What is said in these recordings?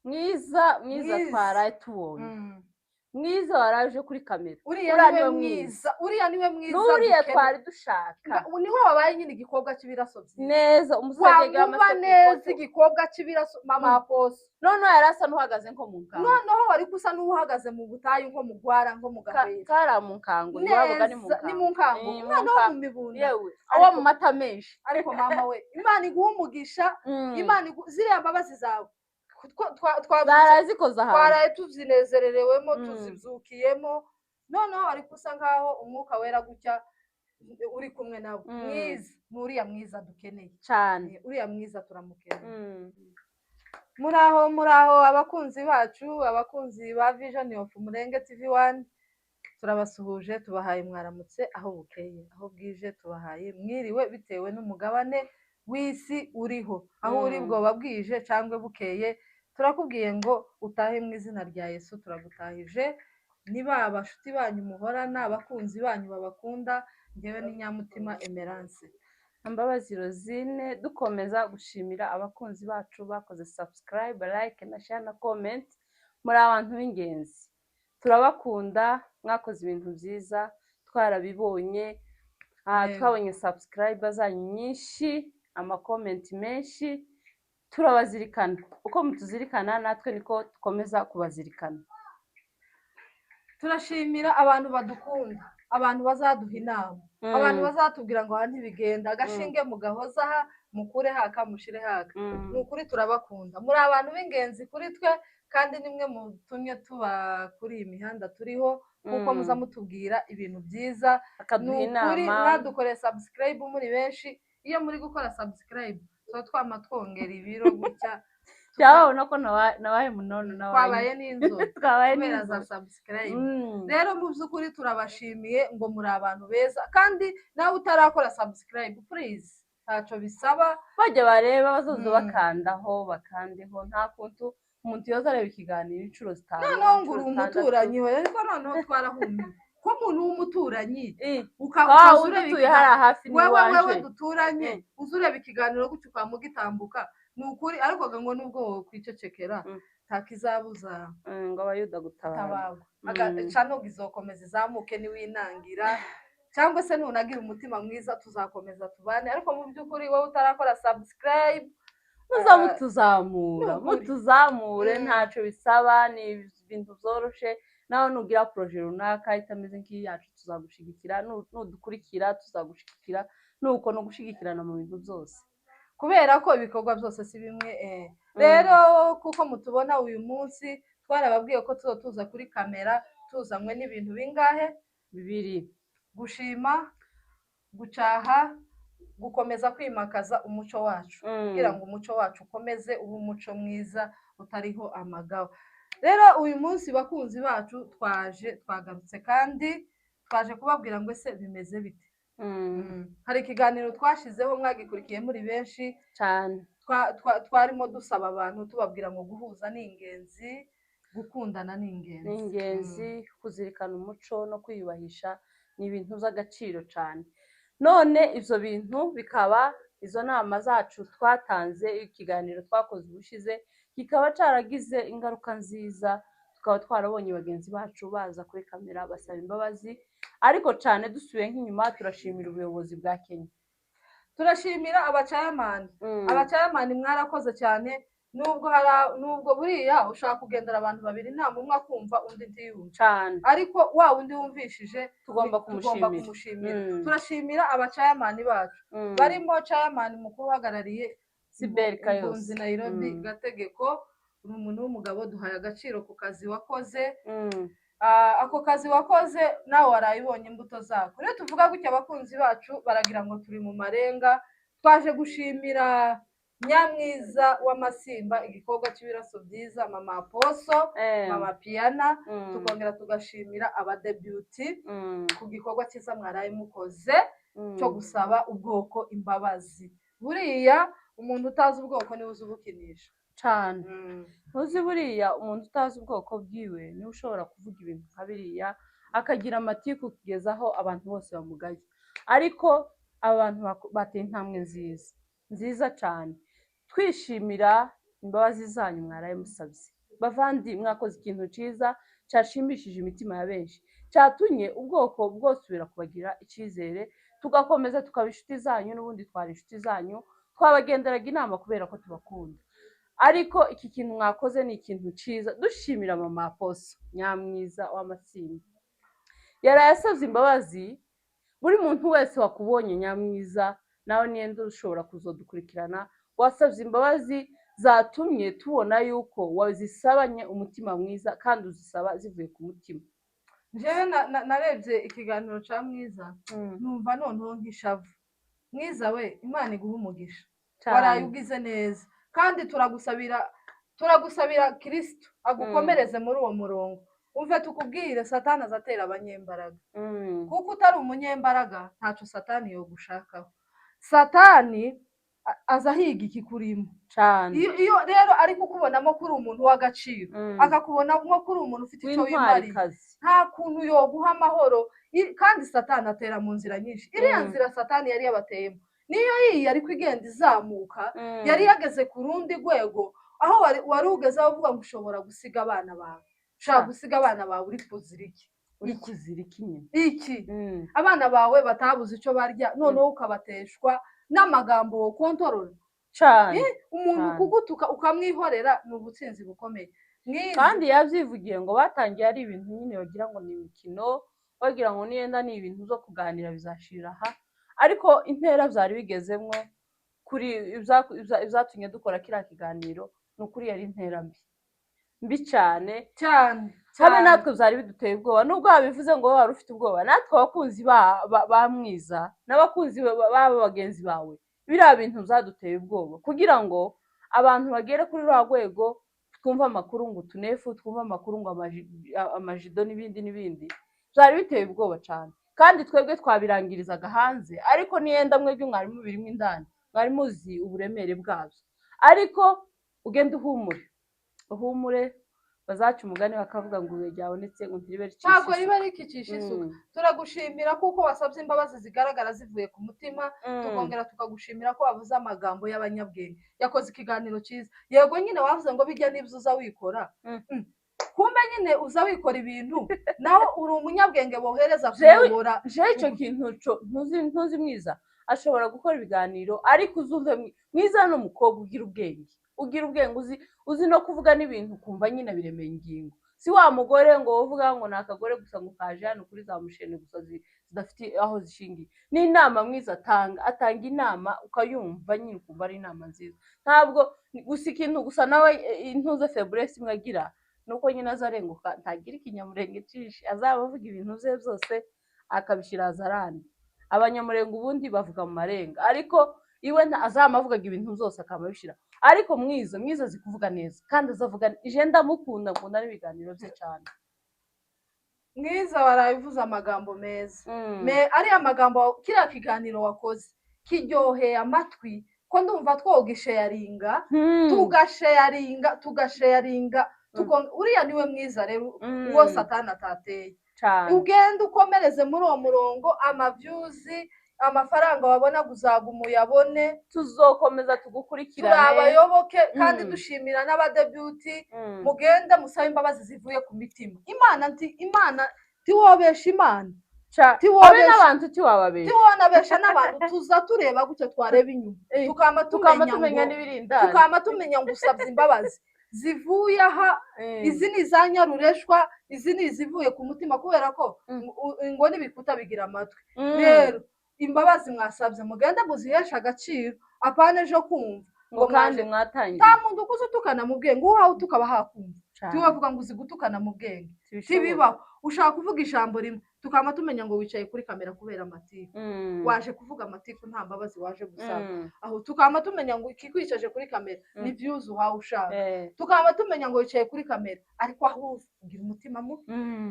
mwiza twaraye tubonye mwiza waraje kuri kamera uriya niwe mwiza n'uriya twari dushaka niho wabaye nyine igikobwa cy'ibiraso byiza neza umusage wamuba neza igikobwa cy'ibiraso mama Poso noneho yarasa n'uhagaze nko mu nkangu noneho wari kusa n'uhagaze mu butayu nko mu gwara nko mu gahera kara mu nkangu niwabaga ni mu nkangu umwana wo mu mibunda yewe awo mu mata menshi ariko mama we Imana iguha umugisha Imana ziriya mbabazi zawe barazikoza ahantu twaraye tuzinezererewemo tuzibyukiyemo noneho wari kusa nkaho umwuka wera gutya uri kumwe nawe mwiza n'uriya mwiza dukeneye cyane uriya mwiza turamukeneye muraho abakunzi bacu abakunzi ba Vision of Umurenge TV1 turabasuhuje tubahaye mwaramutse aho bukeye aho bwije tubahaye mwiriwe bitewe n'umugabane w'isi uriho aho uri bwoba bwije cyangwa bukeye turakubwiye ngo utahe mu izina rya Yesu turagutahije niba abashuti banyu muhorana abakunzi banyu babakunda ngewe ni Nyamutima Emerance Mbabazi Rosine dukomeza gushimira abakunzi bacu bakoze subscribe like na share na comment muri abantu b'ingenzi turabakunda mwakoze ibintu byiza twarabibonye twabonye subscribe zanyu nyinshi amakomenti menshi turabazirikana uko mutuzirikana natwe niko dukomeza kubazirikana turashimira abantu badukunda abantu bazaduha inama abantu bazatubwira ngo handi bigenda agashinge mugahoza aha mukure haka mushire haka nukuri turabakunda muri abantu b'ingenzi kuri twe kandi nimwe mutumye tuba kuri iyi mihanda turiho kuko muza mutubwira ibintu byiza akaduha nukuri inama mwadukore subscribe muri benshi iyo muri gukora subscribe tuba twama twongera ibiro gutya cyabona ko nabaye munono twabaye n'inzobe twabaye kubera za subscribe rero mu by'ukuri turabashimiye ngo muri abantu beza kandi nawe utarakora subscribe please ntacyo bisaba bajya bareba bazoza bakandaho bakandeho nta kuntu umuntu yoza areba ikiganiro inshuro zitanu noneho ngo uri umuturanyi we ariko noneho twarahumiwe ko umuntu w'umuturanyi utuye hariya hafi wewe duturanye uza ureba ikiganiro gutyo ukamugitambuka ni ukuri ariko ngo nubwo wowe kwicecekera ntakizabuza ngo abayuda gutabara cano izokomeza izamuke niwinangira cyangwa se nunagira umutima mwiza tuzakomeza tubane ariko mu by'ukuri wowe utarakora subscribe mutuzamure ntacyo bisaba ni ibintu byoroshe nawe nugira projet runaka itameze nk'iyacu tuzagushigikira nudukurikira tuzagushigikira nuko no gushigikirana mu bintu byose kubera ko ibikorwa byose si bimwe rero kuko mutubona uyu munsi twarababwiye ko tuza kuri kamera tuzanywe n'ibintu bingahe bibiri gushima gucaha gukomeza kwimakaza umuco wacu kugira ngo umuco wacu ukomeze ube umuco mwiza utariho amagawa rero uyu munsi bakunzi bacu twagarutse kandi twaje kubabwira ngo ese bimeze bite hari ikiganiro twashizeho mwagikurikiye muri benshi cyane twarimo dusaba abantu tubabwira ngo guhuza ni ingenzi gukundana ni ingenzi kuzirikana umuco no kwiyubahisha ni ibintu by'agaciro cyane none ibyo bintu bikaba izo nama zacu twatanze ikiganiro twakoze ubushize kikaba cyaragize ingaruka nziza tukaba twarabonye bagenzi bacu baza kuri kamera basaba imbabazi ariko cyane dusubiye nk'inyuma turashimira ubuyobozi bwa Kenya turashimira abacayamani mwarakoze cyane nubwo buriya ushaka kugendera abantu babiri nta umwe akumva undi ntiyumve cyane ariko wa undi wumvishije tugomba kumushimira turashimira abacayamani bacu barimo cayamani mukuru uhagarariye Siberika yose Impunzi Nairobi Gategeko uri umuntu w'umugabo duhaye agaciro ku kazi wakoze ako kazi wakoze nawe warayibonye imbuto zako rero tuvuga gutya abakunzi bacu baragira ngo turi mu marenga twaje gushimira Nyamwiza w'Amasimba igikorwa cy'ibiraso byiza mama Poso mama Piana tukongera tugashimira abadebuti ku gikorwa cyiza mwaraye mukoze cyo gusaba ubwoko imbabazi buriya umuntu utazi ubwoko niwe uzi ubukinisha cyane ntuzi buriya umuntu utazi ubwoko bwiwe niwe ushobora kuvuga ibintu nka biriya akagira amatiku kugeza aho abantu bose bamugaye ariko abantu bateye intambwe nziza cyane twishimira imbabazi zanyu mwaraye musabye bavandi mwakoze ikintu cyiza cyashimishije imitima ya benshi, cyatumye ubwoko bwose ubera kubagira icyizere, tugakomeza tukaba inshuti zanyu, n'ubundi twari inshuti zanyu, twabagenderaga inama kubera ko tubakunda. ariko iki kintu mwakoze ni ikintu cyiza, dushimira mama Aposo Nyamwiza w'Amatsinda. Yarayasabye imbabazi buri muntu wese wakubonye Nyamwiza, nawe niyo ushobora kuzodukurikirana, wasabye imbabazi zatumye tubona yuko wazisabanye umutima mwiza kandi uzisaba zivuye ku mutima. Njyewe narebye ikiganiro cya Mwiza, numva noneho nk'ishavu. Mwiza we, Imana iguha umugisha, waraye ugize neza, kandi turagusabira Kristo agukomereze muri uwo murongo. Umve tukubwire, Satani azatera abanyembaraga, kuko utari umunyembaraga ntacyo Satani yogushakaho. Satani aza ahiga ikikurimo cyane. Iyo rero ari kukubonamo kuri umuntu w'agaciro, akakubonamo kuri umuntu ufite icyo wimariye, nta kuntu yoguha amahoro. Kandi Satani atera mu nzira nyinshi. Iriya nzira Satani yari yabateyemo niyo yiyi ariko igenda izamuka, yari yageze ku rundi rwego, aho wari ugeze aho uvuga ngo ushobora gusiga abana bawe. Ushobora gusiga abana bawe uri kuzira iki? Uri kuzira iki nyine? Iki abana bawe batabuze icyo barya, noneho ukabateshwa n'amagambo kontorora cyane. Umuntu kugutuka ukamwihorera ni ubutsinzi bukomeye. Kandi yabyivugiye ngo batangiye ari ibintu nyine bagira ngo ni imikino, bagira ngo niyenda ni ibintu zo kuganira bizashira aha, ariko intera byari bigezemwo kuri izatumye dukora kiriya kiganiro, ni ukuri yari intera mbi cyane cyane. habe natwe byari biduteye ubwoba, nubwo babivuze ngo wari ufite ubwoba, natwe abakunzi ba Mwiza n'abakunzi baba bagenzi bawe, biriya bintu byaduteye ubwoba, kugira ngo abantu bagere kuri rwa rwego twumva amakuru ngo utunefu, twumva amakuru ngo amajido n'ibindi, byari biteye ubwoba cyane. Kandi twebwe twabirangirizaga hanze, ariko niyenda mwebwe mwarimu birimo indani, mwari muzi uburemere bwabyo. Ariko ugende uhumure, bazaca umugani bakavuga ngo ibuye ryabonetse ngo ntiribe ricisha ntabwo riba rikicisha isuka. Turagushimira kuko wasabye imbabazi zigaragara zivuye ku mutima, tukongera tukagushimira ko wavuze amagambo y'abanyabwenge. Yakoze ikiganiro cyiza. Yego nyine wavuze ngo bijya n'ibyo uza wikora, kumbe nyine uza wikora ibintu nawe uri umunyabwenge bohereza kuyobora. Jewe icyo kintu ntuzi Mwiza ashobora gukora ibiganiro, ariko uzumve Mwiza n'umukobwa ugira ubwenge, uzi no kuvuga n'ibintu kumva nyine biremeye ingingo. Si wa mugore ngo uvuga ngo ni akagore gusa ngo kaje hano kuri za mushene gusa zidafite aho zishingiye. N'inama Mwiza atanga inama ukayumva nyine ukumva ari inama nziza. Ntabwo gusa ikintu gusa nawe intuze faiblesse imwe agira, nuko nyine azarenguka ntagira ikinyamurenge cyinshi, azaba avuga ibintu bye byose akabishyira hazarani. Abanyamurenge ubundi bavuga mu marenga, ariko iwe azamavugaga ibintu byose akamabishyira. Ariko Mwiza azi kuvuga neza, kandi azavuga ije ndamukunda n'ibiganiro bye cyane. Mwiza warabivuze amagambo meza, ariya magambo kiriya kiganiro wakoze kiryoheye amatwi, ko ndumva twogisheyaringa tugasheyaringa. Uriya niwe Mwiza rero uwo Satani atateye. Ugenda ukomereze muri uwo murongo, amavyuzi amafaranga wabona guzaguma uyabone, tuzokomeza tugukurikirane, turabayoboke. Kandi dushimira n'abadebuti, mugende musabe imbabazi zivuye ku mitima. Imana tiwobesha Imana, tiwonabesha n'abantu. Tuza tureba gutyo, twareba inyuma tukama tumenya ngo usabye imbabazi zivuye aha, izi ni za nyarureshwa, izi ni izivuye ku mutima, kubera ko ngo n'ibikuta bigira amatwi. Rero imbabazi mwasabye mugende muzihesha agaciro, apana ejo kumva ngo kandi mwatangiye nta muntu ukuze utukana mu bwenge, uhawe tukaba hakumva. Tiwavuga ngo uzi gutukana mu bwenge, tibibaho. Ushaka kuvuga ijambo rimwe tukama tumenya ngo wicaye kuri kamera kubera amatiku, waje kuvuga amatiku nta mbabazi waje gusaba. Aho tukama tumenya ngo ikikwicaje kuri kamera ni views uhawe ushaka. Tukama tumenya ngo wicaye kuri kamera, ariko aho ugira umutima mubi,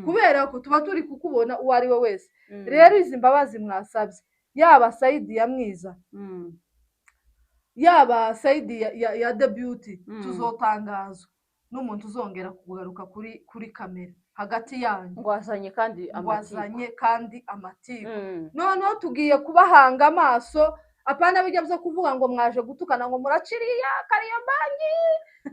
kubera ko tuba turi kukubona uwo ari we wese. Rero izi mbabazi mwasabye, yaba Saidi ya Mwiza, yaba Saidi ya Debuty, tuzotangazwa n'umuntu uzongera kugaruka kuri kamera hagati yanyu, ngwazanye kandi amatiku. Noneho tugiye kubahanga amaso, apana bijya byo kuvuga ngo mwaje gutukana ngo muraciriya Kariobangi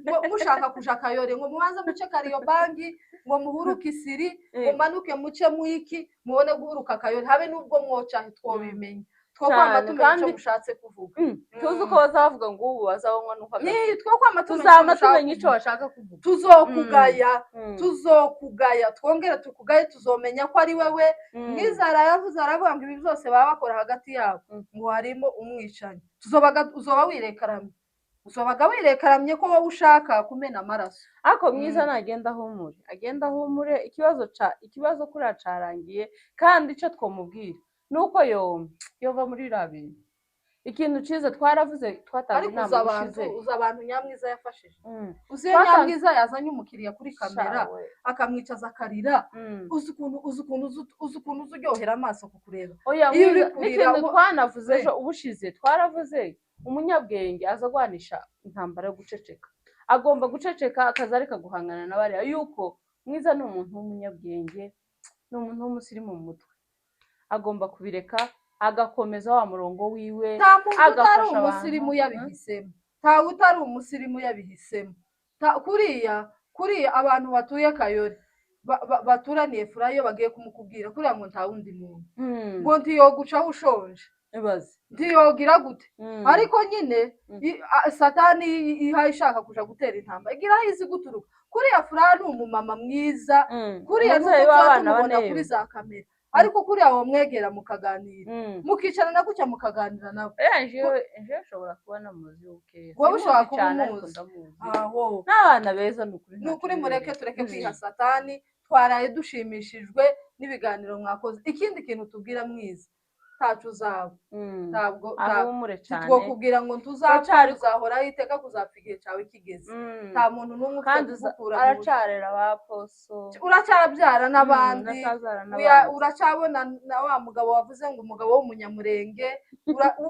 ngo mushaka kuja Kayore ngo mubanze muce Kariobangi ngo muhuruke Isiri mumanuke muce Mwiki mubone guhuruka Kayore habe nubwo mwoca twobimenya twokwama tumenya icyo mushatse kuvuga tuzi uko bazavuga ngo ubu bazabonwa nuko ni twokwama tumenya icyo bashaka kuvuga tuzokugaya twongere tukugaye tuzomenya ko ari wewe Mwizara yavuze aravuga ngo ibi byose baba bakora hagati yabo ngo harimo umwicanyi uzobaga wirekaramye ko wowe ushaka kumena amaraso ariko Mwiza nagenda ahumure ikibazo kuri acarangiye kandi icyo twamubwira nuko yova muri rabi ikintu cize twaravuze twatanze inama ushize uza abantu Nyamwiza yafashije uzi Nyamwiza yazanye umukiriya kuri kamera akamwicaza akarira uzi ukuntu uzuryohera amaso kukureba iyo uri kurira twanavuze ejo ubushize twaravuze umunyabwenge aza gwanisha intambara yo guceceka agomba guceceka akazareka guhangana na bariya yuko Mwiza ni umuntu w'umunyabwenge ni umuntu w'umusirimu mu mutwe agomba kubireka agakomeza wa murongo wiwe agafasha umusirimu yabihisemo ntawe utari umusirimu yabihisemo kuriya abantu batuye Kayore baturaniye furayo bagiye kumukubwira kuriya ngo nta wundi muntu ngo ntiyogucaho ushonje ntiyogira gute ariko nyine satani iha ishaka kuja gutera intambara igira aho izi guturuka kuriya furayo ni umumama mwiza kuriya n'umubyeyi tumubona kuri za kamera ariko kuriya wamwegera mukaganira mukicarana gutya mukaganira nabo ejo ashobora kuba namuzi ukeye wowe ushobora kuba umuzi n'abana beza ni ukuri mureke tureke kwiha satani twaraye dushimishijwe n'ibiganiro mwakoze ikindi kintu tubwira Mwiza tacu zabo ntabwo twokubwira ngo tuzahoraho iteka kuzapfa igihe cyawe kigeze nta muntu n'umwe ufite gukura aracarera abaposo uracyabyara n'abandi uracabona na wa mugabo wavuze ngo umugabo w'umunyamurenge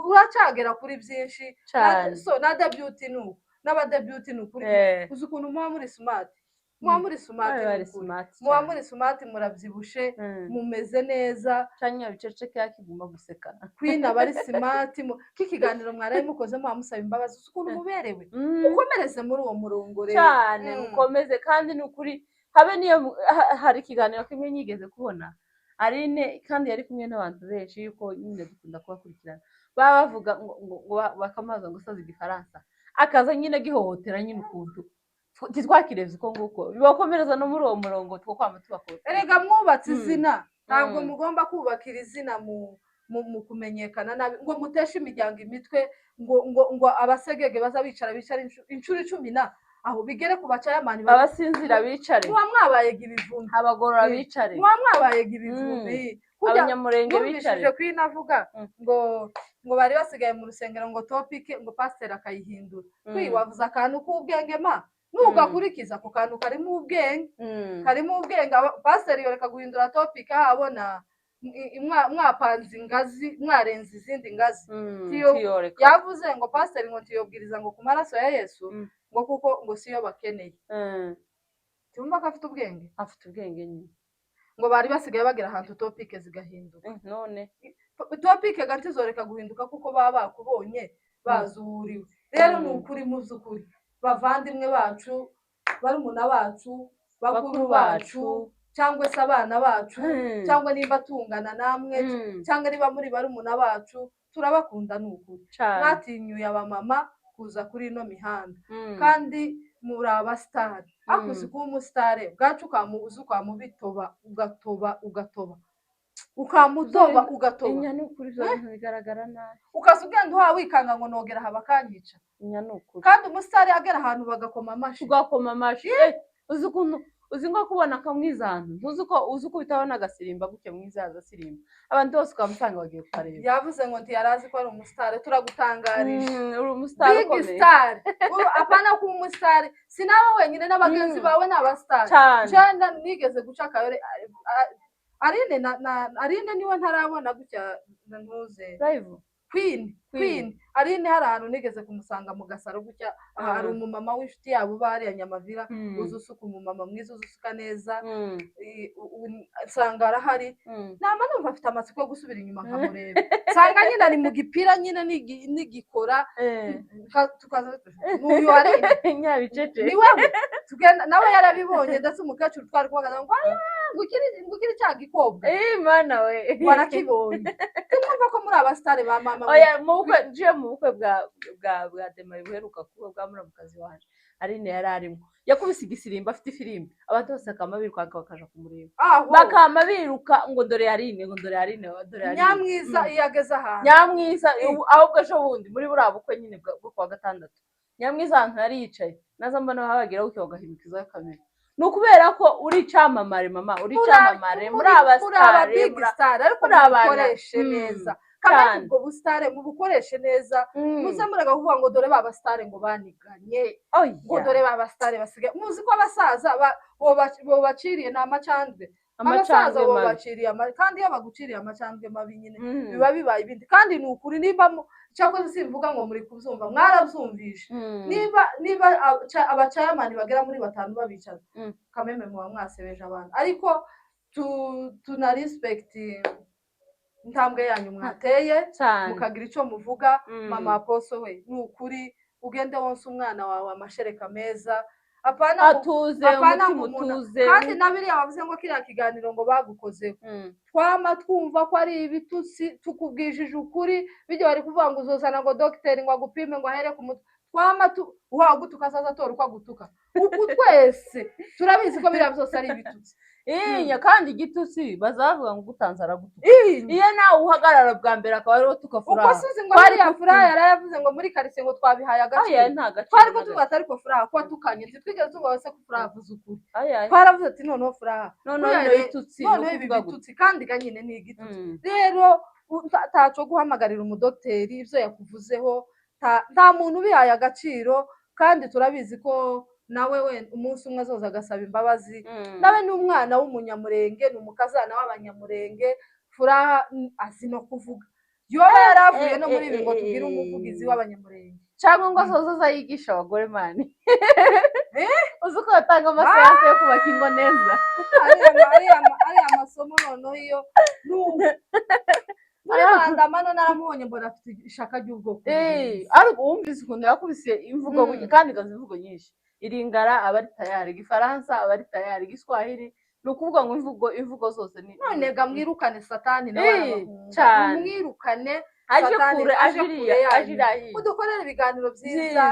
uracagera kuri byinshi na debyuti nuko n'abadebyuti ni ukuri uzi ukuntu muba muri smart muba muri smart murabyibushe mumeze neza cyanya biceceke yakiguma gusekana Queen abari smart k'ikiganiro mwaraye mukoze mumusaba imbabazi ukuntu muberewe ukomereze muri uwo murongo rero cyane mukomeze kandi ni ukuri habe niyo hari ikiganiro kimwe nyigeze kubona Arine kandi yari kumwe n'abantu benshi yuko nyine dukunda kubakurikirana baba bavuga ngo bakamaza ngo saza igifaransa akaza nyine gihohotera nyine ukuntu titwakireze uko nguko bibakomereza no muri uwo murongo two kwama tubakora erega mwubatse izina ntabwo mugomba kubakira izina mu kumenyekana nabi ngo muteshe imiryango imitwe ngo abasegege baza bicara inshuro 10 aho bigere ku bacayamani abasinzira bicare muba mwabayega ibivumbi abagorora bicare muba mwabayega ibivumbi abanyamurenge bicare kwinavuga ngo bari basigaye mu rusengero ngo topic ngo pastor akayihindura kwiwavuza akantu k'ubwenge nugakurikiza ku kantu karimo ubwenge pastor yoreka guhindura topic abona mwapanze ingazi mwarenze izindi ngazi yavuze ngo pastor ngo tiyobwiriza ngo ku maraso ya Yesu ngo kuko ngo siyo bakeneye tumva ko afite ubwenge nyine ngo bari basigaye bagera ahantu topic zigahinduka none topic gati zoreka guhinduka kuko baba bakubonye bazuriwe rero ni ukuri muzukuri bavandimwe bacu barumuna bacu bakuru bacu cyangwa se abana bacu cyangwa niba tungana namwe cyangwa niba muri barumuna bacu turabakunda n'ukuri mwatinyuye abamama kuza kuri ino mihanda kandi muri abasitari akuzi kuba umusitari bwacu ukamubuza ukamubitoba ugatoba ukamudoba ugatoba inyanukuri ibintu bigaragara nabi ukaza ugenda uhawe wikanga ngo nogera haba kanyica inyanukuri kandi umusitari agera ahantu bagakoma amashi uzi ngo kubona akamwiza ahantu uzi ko bitabona agasirimba gutya Mwiza yazasirimba abantu bose ukamusanga bagiye kukareba yavuze ngo ntiyarazi ko ari umusitari turagutangarije uri umusitari ukomeye apana kuba umusitari si nawe wenyine n'abagenzi bawe ni abasitari cyane nigeze guca Kayore Arine niwe ntarabona gutya ntuze live Queen Aline hari ahantu nigeze kumusanga mu Gasaro gutya hari umumama w'inshuti yabo bari ya Nyamavira uzusuka umumama mwiza uzusuka neza nsanga arahari nama numva afite amatsiko yo gusubira inyuma nkamureba nsanga nyine ari mu gipira nyine n'igikora tukaza n'uyu Aline nyabicece niwe tugenda nawe yarabibonye ndetse umukecuru twari kubaga ngo ngukiri cya gikobwa mana we warakibonye tumva ko muri abastare ba mama oya mu bukwe bwa Dema buheruka kuba bwa muramukazi wanje Aline yari arimo yakubise igisirimba afite ifirimbi abantu bose akama birukanka bakaja kumureba bakama biruka ngo dore Aline Nyamwiza iyageze ahantu Nyamwiza ahubwo ejo bundi muri buriya bukwe nyine bwo kwa gatandatu Nyamwiza ahantu yari yicaye naza mbona habagira uko bagahimikiza kamera nukubera ko uri cyamamare mama uri cyamamare muri abastare ariko mukoreshe neza kandi ubwo bustare mubukoreshe neza muze muraga kuvuga ngo dore babastare ngo baniganye ngo dore babastare basigaye muzi ko abasaza bo baciriye n'amacandwe abasaza bo baciriye kandi iyo baguciriye amacandwe mabi nyine biba bibaye ibindi kandi ni ukuri niba cyangwa simvuga ngo muri kubyumva mwarabyumvishe niba abacayamani bagera muri 5 babicaza kameme muba mwasebeje abantu ariko tuna respect intambwe yanyu mwateye mukagira icyo muvuga mama Apostle we ni ukuri ugende wonse umwana wawe amashereka meza atuze umutima utuze kandi nabiriya bavuze ngo kiriya kiganiro ngo bagukoze twama twumva ko ari ibitutsi tukubwijije ukuri bijye bari kuvuga ngo uzozana ngo docteur ngo agupime ngo ahere ku mutwe twama uhagutuka saza tora uko agutuka uku twese turabizi ko biriya byose ari ibitutsi kandi igitutsi bazavuga ngo gutanze aragutuka iyo nawe uhagarara bwa mbere akaba ariho tukafuraha uko suzi ngo ari ya furaha yaravuze ngo muri quartier ngo twabihaye agaciro twari ko tuvuga atari ko furaha ko tukanye twigeze tuvuga se ko furaha vuze ukuri twaravuze ati noneho furaha noneho ibitutsi ibitutsi kandi ganyine ni igitutsi rero taco guhamagarira umudokiteri ivyo yakuvuzeho nta muntu bihaye agaciro kandi turabizi ko nawe we umunsi umwe azoza agasaba imbabazi nawe ni umwana w'umunyamurenge ni umukazana w'abanyamurenge furaha azi no kuvuga yoba yaravuye no muri ibi ngo tugire umuvugizi w'abanyamurenge cyangwa ngo azoza yigisha abagore mani uzi ko batanga amaseanse yo kubaka ingo neza ari amasomo noneho iyo muri bandamano naramubonye mbona afite ishaka ry'ubwoko ariko wumvise ukuntu yakubise imvugo kandi igaza imvugo nyinshi iringara abari tayari igifaransa abari tayari igiswahili ni ukuvuga ngo imvugo zose ni none ga mwirukane satani nawe mwirukane udukorere ibiganiro byiza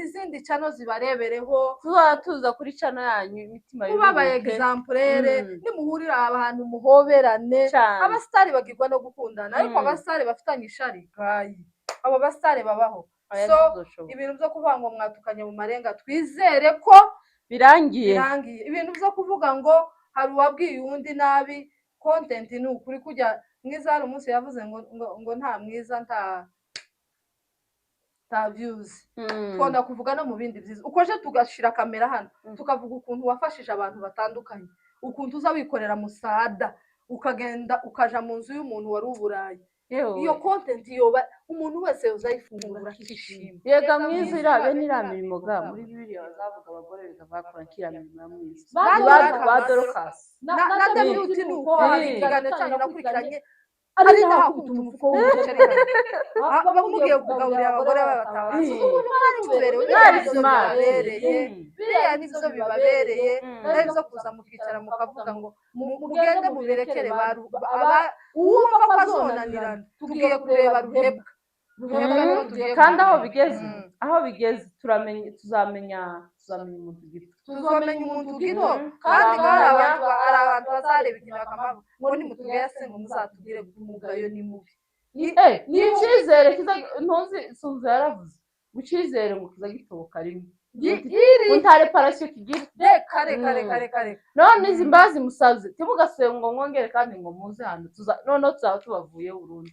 izindi cano zibarebereho tuza kuri cano yanyu imitima y'ubabaye examplere nimuhurira abantu muhoberane abastari bagirwa no gukundana ariko abastari bafitanye ishari gayi abo bastari babaho so ibintu byo kuvuga ngo mwatukanye mu marenga twizere ko birangiye ibintu byo kuvuga ngo hari uwabwiye uwundi nabi content ni ukuri kujya mwiza hari umunsi yavuze ngo nta mwiza nta views twonda kuvuga no mu bindi byiza ukoje tugashira kamera hano tukavuga ukuntu wafashije abantu batandukanye ukuntu uza wikorera musada ukagenda ukaja mu nzu y'umuntu wari uburayi iyo content yoba umuntu wese uzayifungura kishimye yega mwiza irabe niramirimo ga muri bibiliya bazavuga abagore bikavakora kiramirimo mwiza ba Dorcas na David nuko igana cyane nakurikiranye ari naho umufuko w'umuceri bamugiye kugaburira abagore b'abatabazi biriya nibyo bibabereye nabyo kuza mukicara mukavuga ngo mugende muberekere uwumva ko azonanirana tugiye kureba ruhebwa kandi aho bigeze tuzamenya umuntu gito kandi hari abantu bazareba ikintu bakamava ngo nimutubwira se ngo muzatubwire umugayo ni mubi ni icyizere ntuzi sunzu yaravuze ngo icyizere ngo kiza gitoboka rimwe untare parasyo kigira kare none izi mbazi musaze timugasubire ngo mwongere kandi ngo muze hano noneho tuzaba tubavuye burundu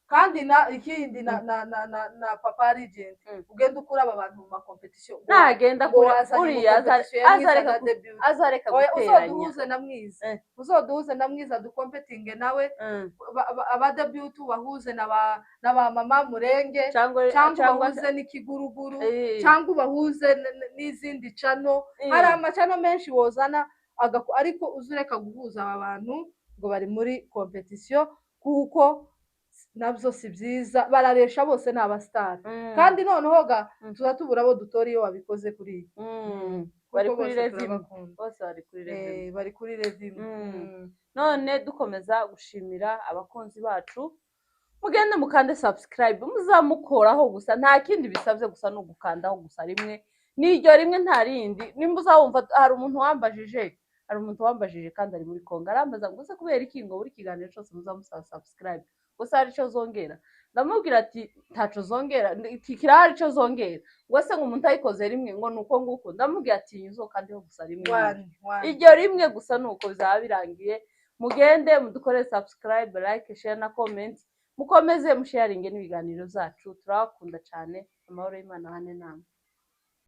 kandi ikindi na papa Legend ugenda ukura aba bantu mu makompetisiyo nagenda ngo wazanye kompetisiyo ya Mwiza na debut azareka guteranya uzoduhuze na Mwiza dukompetinge nawe aba debut bahuze na ba mama Murenge cyangwa bahuze n'ikiguruguru cyangwa bahuze n'izindi cano hari amacano menshi wozana ariko uzureka guhuza aba bantu ngo bari muri kompetisiyo kuko nabyo si byiza bararesha bose ni abasitari kandi noneho tuba tubura abo dutora iyo wabikoze kuri bari kuri revimu bose bari kuri revimu none dukomeza gushimira abakunzi bacu mugende mukande subscribe muzamukoraho gusa nta kindi bisabye gusa no gukandaho gusa rimwe n'iryo rimwe nta rindi nimba uzawumva hari umuntu wambajije kandi ari muri Kongo arambaza ngo use kubera iki ngo buri kiganiro cyose muzamusaba subscribe gusa hari icyo zongera ndamubwira ati ntaco zongera kirahari icyo zongera ngo se ngo umuntu ayikoze rimwe ngo nuko nguko ndamubwira ati yuzo kandi ho gusa rimwe iryo rimwe gusa nuko bizaba birangiye mugende mudukore subscribe like share na comment mukomeze musharinge n'ibiganiro zacu turabakunda cyane amahoro y'Imana hane namwe